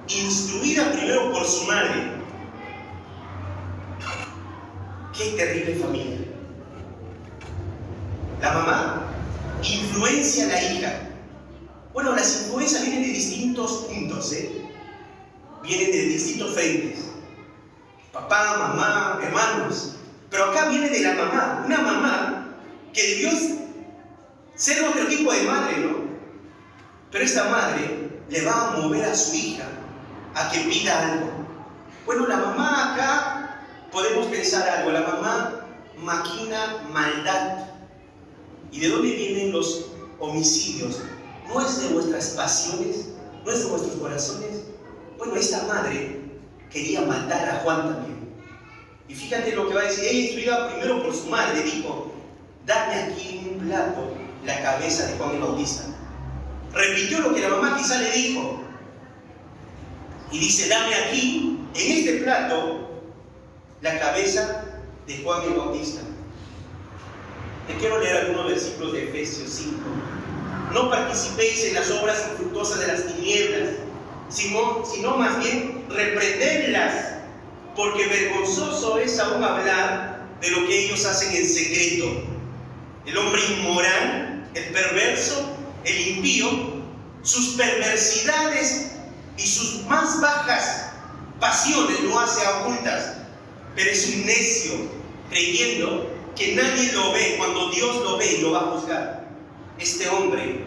instruida primero por su madre. Qué terrible familia. La mamá influencia a la hija. Bueno, las influencias vienen de distintos puntos, vienen de distintos frentes. Papá, mamá, hermanos. Pero acá viene de la mamá. Una mamá que debió ser otro tipo de madre, ¿no? Pero esta madre le va a mover a su hija a que pida algo. Bueno, la mamá acá podemos pensar algo. La mamá maquina maldad. ¿Y de dónde vienen los homicidios? ¿No es de vuestras pasiones? ¿No es de vuestros corazones? Bueno, esta madre quería matar a Juan también. Y fíjate lo que va a decir. Ella, instruida primero por su madre, dijo, dame aquí en un plato la cabeza de Juan el Bautista. Repitió lo que la mamá quizá le dijo. Y dice, dame aquí, en este plato, la cabeza de Juan el Bautista. Te quiero leer algunos versículos de Efesios 5. No participéis en las obras infructuosas de las tinieblas, sino más bien reprendedlas, porque vergonzoso es aún hablar de lo que ellos hacen en secreto. El hombre inmoral, el perverso, el impío, sus perversidades y sus más bajas pasiones lo hace a ocultas, pero es un necio, creyendo que nadie lo ve cuando Dios lo ve y lo va a juzgar. Este hombre,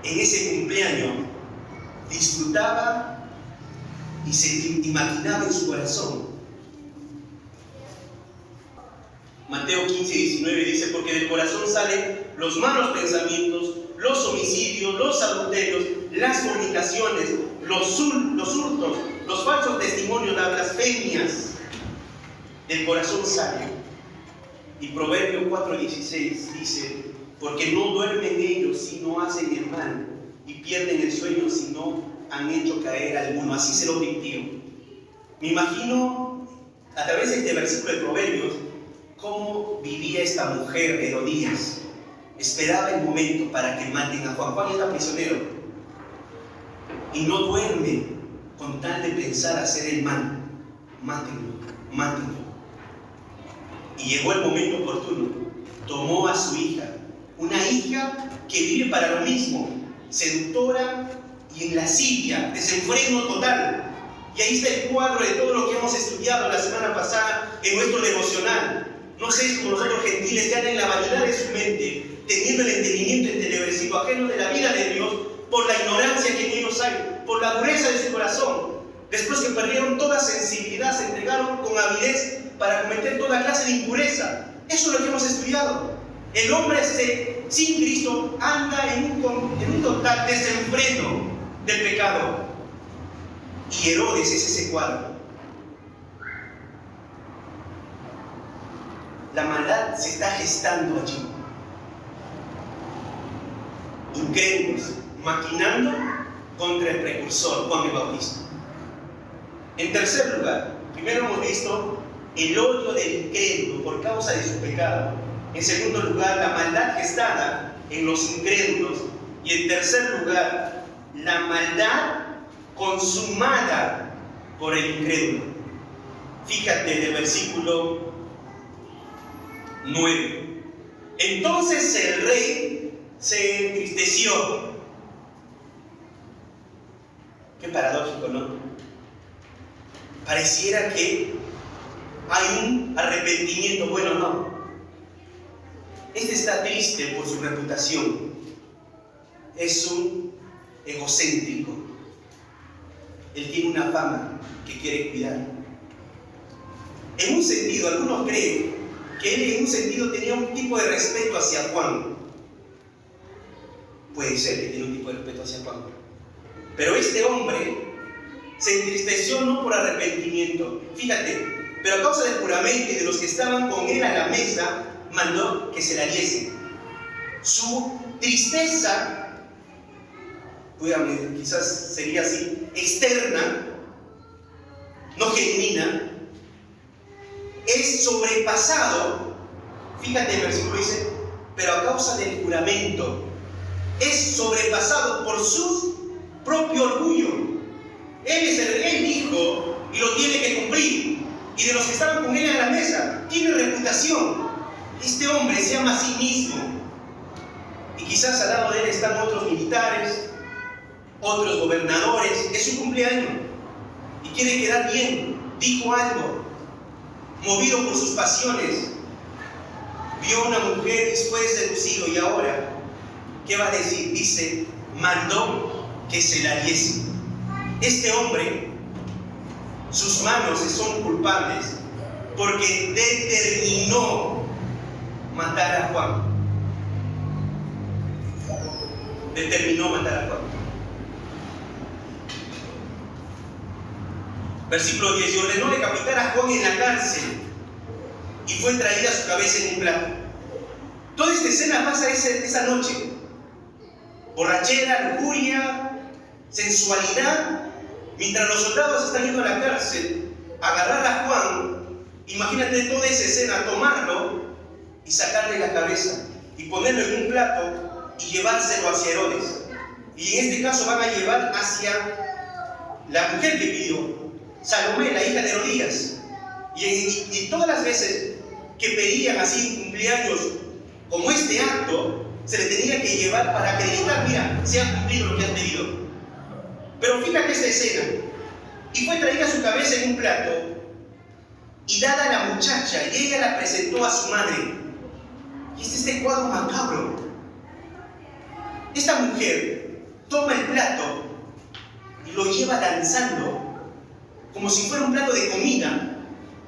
en ese cumpleaños, disfrutaba y se imaginaba en su corazón. Mateo 15:19 dice, porque del corazón salen los malos pensamientos, los homicidios, los adulterios, las fornicaciones, los hurtos, los falsos testimonios, las blasfemias. Del corazón salen. Y Proverbio 4:16 dice, porque no duermen ellos si no hacen el mal, y pierden el sueño si no han hecho caer a alguno. Así se lo dictó. Me imagino, a través de este versículo de Proverbios, cómo vivía esta mujer, Herodías. Esperaba el momento para que maten a Juan. Juan está prisionero. Y no duerme con tal de pensar hacer el mal. Mátenlo, mátenlo. Y llegó el momento oportuno. Tomó a su hija, una hija que vive para lo mismo, seductora y en lascivia, desenfreno total. Y ahí está el cuadro de todo lo que hemos estudiado la semana pasada en nuestro devocional. No seáis como los otros gentiles que andan en la vanidad de su mente, teniendo el entendimiento entenebrecido, ajeno de la vida de Dios, por la ignorancia que en ellos hay, por la dureza de su corazón. Después que perdieron toda sensibilidad, se entregaron con avidez para cometer toda clase de impureza. Eso es lo que hemos estudiado. El hombre sin Cristo anda en un total desenfreno del pecado. Y Herodes es ese cuadro. La maldad se está gestando allí. Incrédulos, maquinando contra el precursor, Juan el Bautista. En tercer lugar, primero hemos visto el odio del incrédulo por causa de su pecado. En segundo lugar, la maldad gestada en los incrédulos. Y en tercer lugar, la maldad consumada por el incrédulo. Fíjate del versículo 9. Entonces el rey se entristeció. Qué paradójico, ¿no? Pareciera que hay un arrepentimiento. Bueno, no. Este está triste por su reputación. Es un egocéntrico. Él tiene una fama que quiere cuidar. En un sentido, algunos creen que él en un sentido tenía un tipo de respeto hacia Juan. Puede ser que tiene un tipo de respeto hacia Juan. Pero este hombre se entristeció no por arrepentimiento. Fíjate, pero a causa del juramento y de los que estaban con él a la mesa, mandó que se la diese. Su tristeza, quizás sería así, externa, no genuina, es sobrepasado. Fíjate, el versículo dice, pero a causa del juramento, es sobrepasado por su propio orgullo. Él es el rey, dijo, y lo tiene que cumplir. Y de los que estaban con él en la mesa, tiene reputación. Este hombre se ama a sí mismo. Y quizás al lado de él están otros militares, otros gobernadores. Es su cumpleaños y quiere quedar bien. Dijo algo, movido por sus pasiones. Vio a una mujer y fue seducido. Y ahora, ¿qué va a decir? Dice, mandó que se la diese. Este hombre, sus manos son culpables porque determinó matar a Juan. Determinó matar a Juan. Versículo 10. Y ordenó decapitar a Juan en la cárcel y fue traída su cabeza en un plato. Toda esta escena pasa esa noche. Borrachera, lujuria, sensualidad, Mientras los soldados están yendo a la cárcel, agarrar a Juan, imagínate toda esa escena, tomarlo y sacarle la cabeza y ponerlo en un plato y llevárselo hacia Herodes. Y en este caso van a llevar hacia la mujer que pidió, Salomé, la hija de Herodías. Y todas las veces que pedían así cumpleaños como este acto, se le tenía que llevar para acreditar, mira, se ha cumplido lo que has pedido. Pero fíjate esta escena. Y fue traída su cabeza en un plato y dada a la muchacha, y ella la presentó a su madre. Y este cuadro macabro. Esta mujer toma el plato y lo lleva danzando como si fuera un plato de comida,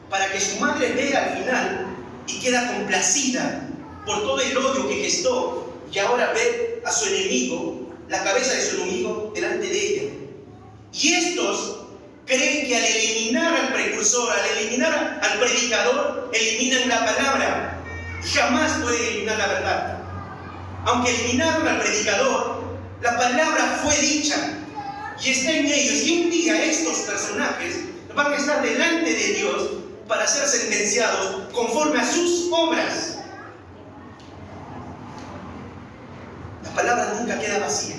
para que su madre vea al final y queda complacida por todo el odio que gestó, y ahora ve a su enemigo, la cabeza de su enemigo delante de ella. Y estos creen que al eliminar al precursor, al eliminar al predicador, eliminan la palabra. Jamás pueden eliminar la verdad. Aunque eliminaron al predicador, la palabra fue dicha y está en ellos. Y un día estos personajes van a estar delante de Dios para ser sentenciados conforme a sus obras. La palabra nunca queda vacía.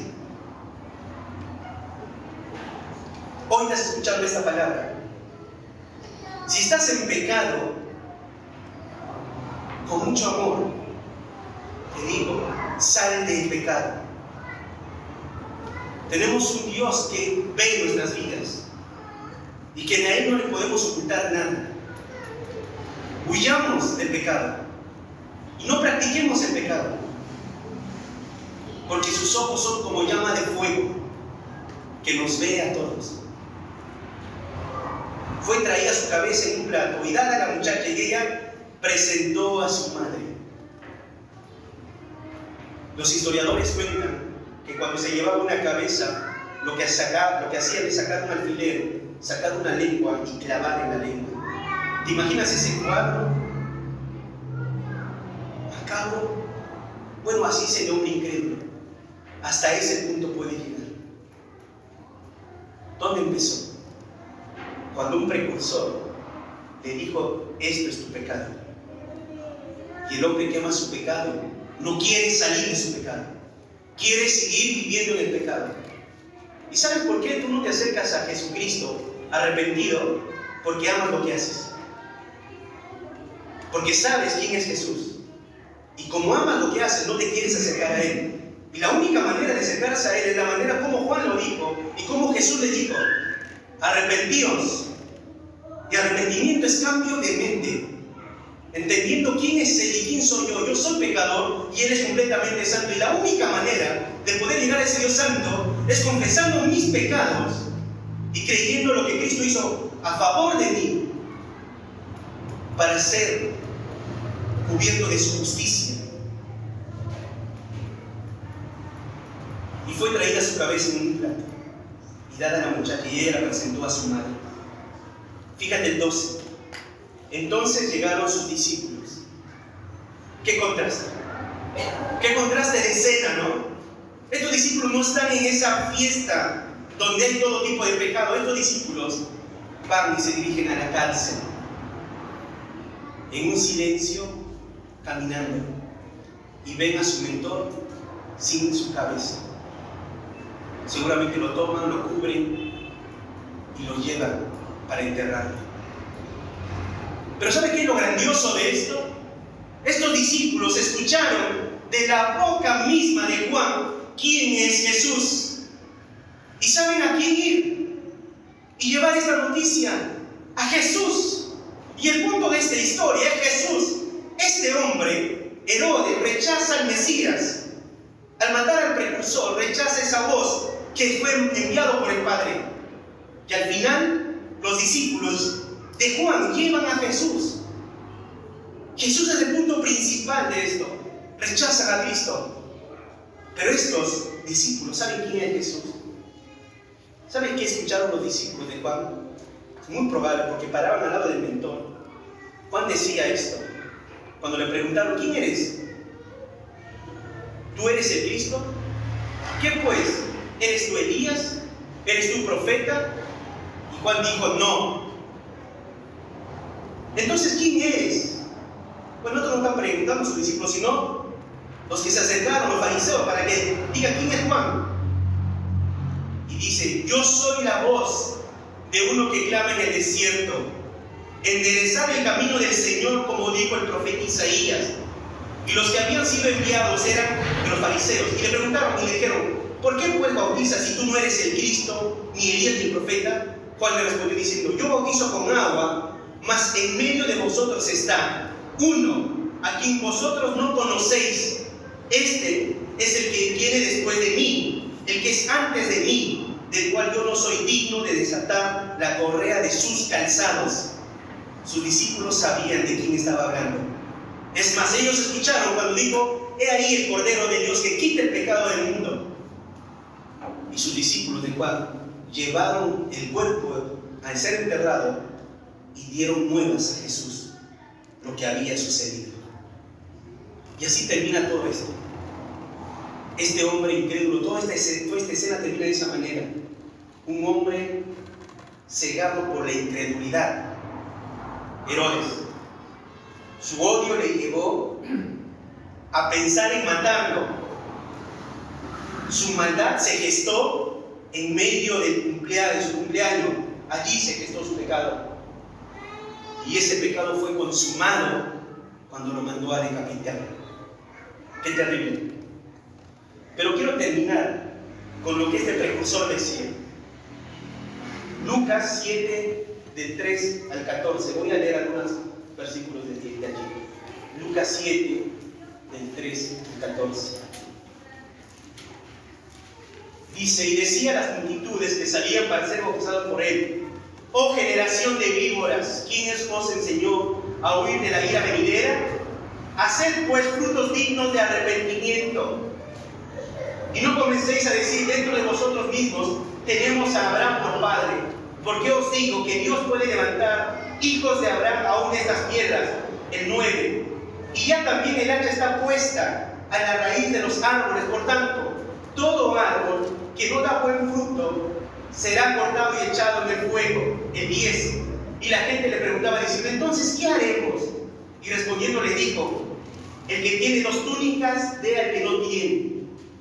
Hoy estás escuchando esta palabra. Si estás en pecado, con mucho amor, te digo, sal del pecado. Tenemos un Dios que ve nuestras vidas y que a Él no le podemos ocultar nada. Huyamos del pecado y no practiquemos el pecado, porque sus ojos son como llama de fuego que nos ve a todos. Fue traída su cabeza en un plato y dada a la muchacha, y ella presentó a su madre. Los historiadores cuentan que cuando se llevaba una cabeza, lo que hacían es sacar un alfiler, sacar una lengua y clavar en la lengua. ¿Te imaginas ese cuadro? Macabro. Bueno, así es el hombre incrédulo. Hasta ese punto puede llegar. ¿Dónde empezó? Cuando un precursor le dijo, esto es tu pecado. Y el hombre que ama su pecado no quiere salir de su pecado. Quiere seguir viviendo en el pecado. ¿Y sabes por qué tú no te acercas a Jesucristo arrepentido? Porque amas lo que haces. Porque sabes quién es Jesús. Y como amas lo que haces, no te quieres acercar a Él. Y la única manera de acercarse a Él es la manera como Juan lo dijo y como Jesús le dijo: arrepentíos. Y arrepentimiento es cambio de mente, entendiendo quién es Él y quién soy yo. Yo soy pecador y Él es completamente santo. Y la única manera de poder llegar a ese Dios santo es confesando mis pecados y creyendo lo que Cristo hizo a favor de mí para ser cubierto de su justicia. Y fue traída su cabeza en un plato y dada a la muchacha, y ella la presentó a su madre. Fíjate el 12. Entonces llegaron sus discípulos. ¿Qué contraste? ¿Qué contraste de escena, no? Estos discípulos no están en esa fiesta donde hay todo tipo de pecado. Estos discípulos van y se dirigen a la cárcel en un silencio, caminando, y ven a su mentor sin su cabeza. Seguramente lo toman, lo cubren y lo llevan para enterrarlo. Pero ¿sabe qué es lo grandioso de esto? Estos discípulos escucharon de la boca misma de Juan quién es Jesús, y saben a quién ir y llevar esta noticia a Jesús. Y el punto de esta historia es Jesús. Este hombre, Herodes, rechaza al Mesías. Al matar al precursor, rechaza esa voz que fue enviado por el Padre. Y al final, los discípulos de Juan llevan a Jesús. Jesús es el punto principal de esto. Rechazan a Cristo. Pero estos discípulos, ¿saben quién es Jesús? ¿Saben qué escucharon los discípulos de Juan? Es muy probable, porque paraban al lado del mentor. Juan decía esto cuando le preguntaron: ¿quién eres? ¿Tú eres el Cristo? ¿Qué pues? ¿Eres tú Elías? ¿Eres tú profeta? Juan dijo no. Entonces, ¿quién es? Bueno, no te lo están preguntando sus discípulos, sino los que se acercaron, los fariseos, para que diga quién es Juan. Y dice: yo soy la voz de uno que clama en el desierto, enderezad el camino del Señor, como dijo el profeta Isaías. Y los que habían sido enviados eran de los fariseos, y le preguntaron y le dijeron: ¿por qué pues bautizas si tú no eres el Cristo, ni Elías ni el profeta? Juan le respondió diciendo: yo bautizo con agua, mas en medio de vosotros está uno a quien vosotros no conocéis. Este es el que viene después de mí, el que es antes de mí, del cual yo no soy digno de desatar la correa de sus calzados. Sus discípulos sabían de quién estaba hablando. Es más, ellos escucharon cuando dijo: he ahí el Cordero de Dios que quita el pecado del mundo. Y sus discípulos de Juan llevaron el cuerpo al ser enterrado y dieron nuevas a Jesús lo que había sucedido. Y así termina todo esto. Este hombre incrédulo, toda esta escena termina de esa manera. Un hombre cegado por la incredulidad. Herodes, su odio le llevó a pensar en matarlo. Su maldad se gestó en medio de su cumpleaños. Allí se gestó su pecado. Y ese pecado fue consumado cuando lo mandó a decapitar. Qué terrible. Pero quiero terminar con lo que este precursor decía. Lucas 7, del 3 al 14. Voy a leer algunos versículos de allí. Lucas 7, del 3 al 14. Dice: y decía a las multitudes que salían para ser bautizados por él: oh generación de víboras, ¿quién os enseñó a huir de la ira venidera? Haced pues frutos dignos de arrepentimiento. Y no comencéis a decir dentro de vosotros mismos: tenemos a Abraham por padre. Porque os digo que Dios puede levantar hijos de Abraham aún de estas piedras. El 9. Y ya también el hacha está puesta a la raíz de los árboles. Por tanto, todo árbol que no da buen fruto será cortado y echado en el fuego. El 10. Y la gente le preguntaba diciendo: entonces, ¿qué haremos? Y respondiendo le dijo: el que tiene 2 túnicas, dé al que no tiene.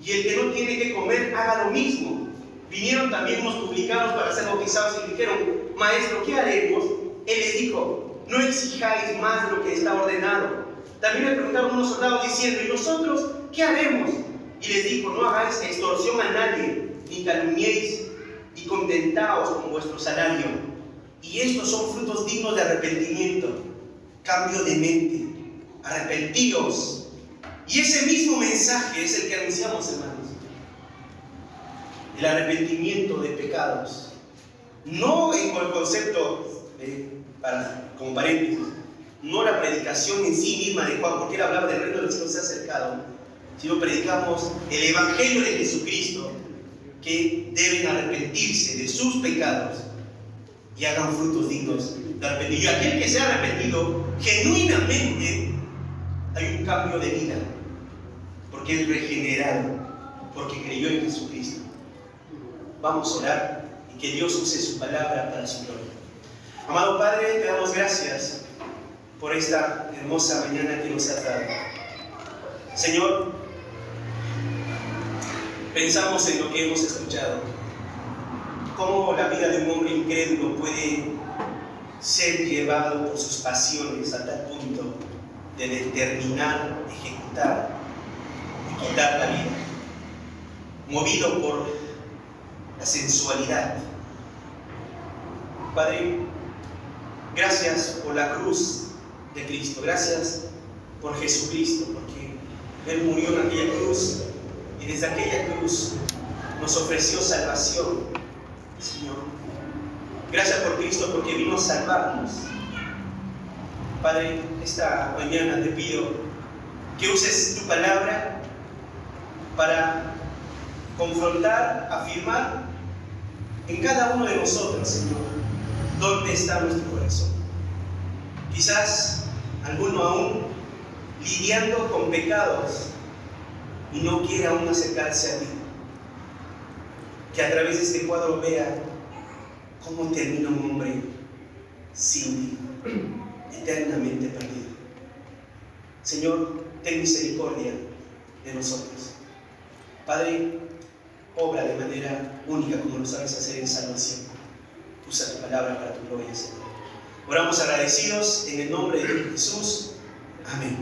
Y el que no tiene que comer, haga lo mismo. Vinieron también unos publicanos para ser bautizados y dijeron: maestro, ¿qué haremos? Él les dijo: no exijáis más de lo que está ordenado. También le preguntaron unos soldados diciendo: ¿y nosotros qué haremos? Y les dijo: no hagáis extorsión a nadie, ni calumniéis, y contentaos con vuestro salario. Y estos son frutos dignos de arrepentimiento. Cambio de mente. Arrepentíos. Y ese mismo mensaje es el que anunciamos, hermanos. El arrepentimiento de pecados. No en el concepto, como paréntesis, no la predicación en sí misma de Juan, porque él hablaba del reino de los cielos se ha acercado, sino predicamos el evangelio de Jesucristo, que deben arrepentirse de sus pecados y hagan frutos dignos de arrepentimiento. Y aquel que se ha arrepentido genuinamente, hay un cambio de vida, porque es regenerado, porque creyó en Jesucristo. Vamos a orar y que Dios use su palabra para su gloria. Amado Padre, te damos gracias por esta hermosa mañana que nos has dado. Señor, pensamos en lo que hemos escuchado. Cómo la vida de un hombre incrédulo puede ser llevado por sus pasiones a tal punto de determinar, ejecutar y quitar la vida. Movido por la sensualidad. Padre, gracias por la cruz de Cristo. Gracias por Jesucristo, porque Él murió en aquella cruz y desde aquella cruz nos ofreció salvación, Señor. Gracias por Cristo, porque vino a salvarnos. Padre, esta mañana te pido que uses tu palabra para confrontar, afirmar en cada uno de nosotros, Señor, dónde está nuestro corazón. Quizás alguno aún lidiando con pecados y no quiere aún acercarse a ti. Que a través de este cuadro vea ¿Cómo termina un hombre sin ti, eternamente perdido? Señor, ten misericordia de nosotros. Padre, obra de manera única como lo sabes hacer en salvación. Usa tu palabra para tu gloria, Señor. Oramos agradecidos en el nombre de Jesús. Amén.